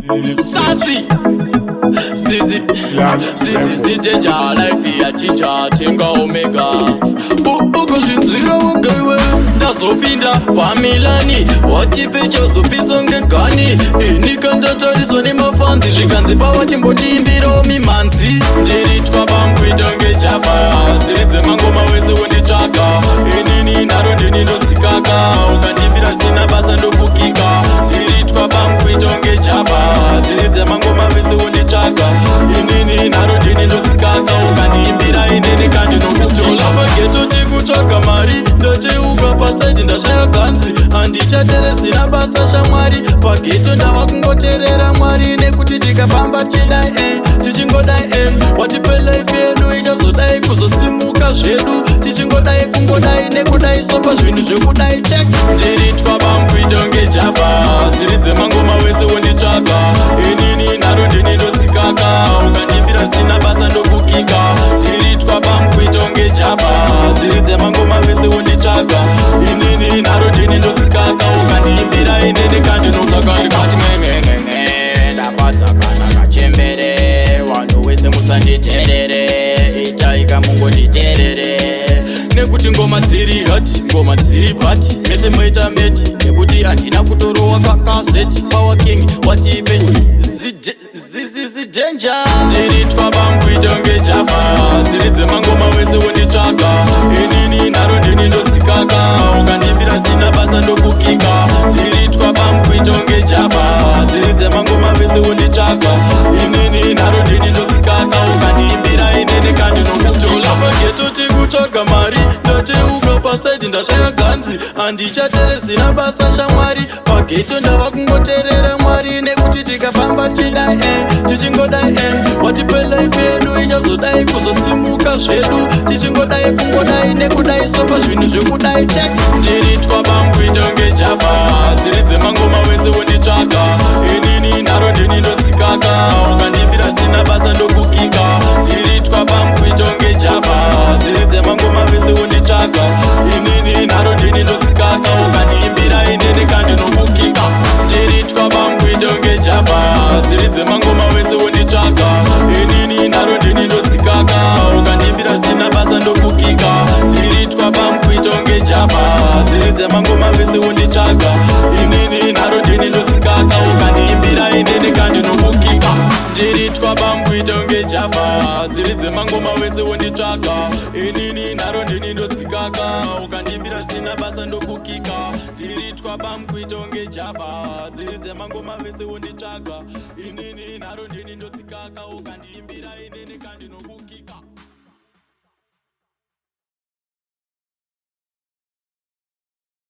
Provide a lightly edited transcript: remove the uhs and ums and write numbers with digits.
Sassy Sisi danger life ya chicha tenga omega uko zvinzwira wagaiwe ndazopinda pamilani wachipecha zopisonge gani inika ndatariswa nemafanzi zvikanzi pavachimbondiimbirawo mimanzi ndiritwa bamkuita ngejava dziri dzemangoma wese wonditsvaga inini naro ndinindotsikaka ukandiimbira zvisina basa ndokukika ndiritwa bamkuita ngejava dziri dzemangoma wese wonditsvaga inini naro ndinindotsikaka ukandiimbira inini kandinokutola pageto tikutsvaga mari ndocheuka pasaiti ndashaya ganzi handichateresina basa shamwari pageto ndava kungoteerera mwari nekuti tikafamba tichidai tichingodai watipe life yedu ichazodai kuzosimuka zvedu tichingodai kungodai nekudai sopa zvinhu zvekudai chek ndiritwa bamkuita ngejava dziri dzemangoma wese wonditsvaga inini naro ndinindotsikaka ukandiimbira zvisina basa ndokukika ndiritwa bamkuita ngejava dziri dzemangoma wese wonditsvaga inini naro ndinindotsikaka ukandiimbira inini kandinosaka ndikati ndafadzakana kachembere vanhu wese musanditerere itaika mungonditerere nekuti ngoma dziri hati ngoma dziri pati mese moita meti nekuti handina kutorowa kakazeti power king watipe zidenja ndiritwa bamkuita ngejava dziri dzemangoma wese wonditsvaga inini naro ndinindotsikaka ukandiimbira zvisina basa ndokukika ndiritwa bamkuita ngejava dziri dzemangoma wese wonditsvaga inini naro ndinindotsikaka ukandiimbira inini kandinokutola pageto tikutsvaga mari ndacheuka pasaidi ndashaya ganzi handichateresina basa shamwari pageto ndava kungoteerera mwari nekuti tikafamba tichidai tichingodai watipe life yedu ichazodai kuzosimuka zvedu tichingodai kungodai nekudai sopa zvinhu zvekudai chek ndiritwa bamkuita ngejava dziri dzemangoma wese wonditsvaga inini naro ndinindotsikaka ukandiimbira zvisina basa ndokukika ndiritwa bamkuita ngejava dziri dzemangoma wese wonditsvaga inini naro ndinindotsikaka ukandiimbira inini kandinokukika ndiritwa bamkuita ngejava dziri dzemangoma wese wonditsvaga inini naro ndinindotsikaka ukandiimbira zvisina basa ndokukika ndiritwa bamkuita ngejava dziri dzemangoma wese wonditsvaga inini naro ndinindotsikaka ukandiimbira inini kandinokukika ndiritwa bamkuita ngejava dziri dzemangoma wese wonditsvaga inini naro ndinindotsikaka ukandiimbira zvisina basa ndokukika ndiritwa bamkuita ngejava dziri dzemangoma wese wonditsvaga inini naro ndinindotsikaka ukandiimbira inini kandinokukika.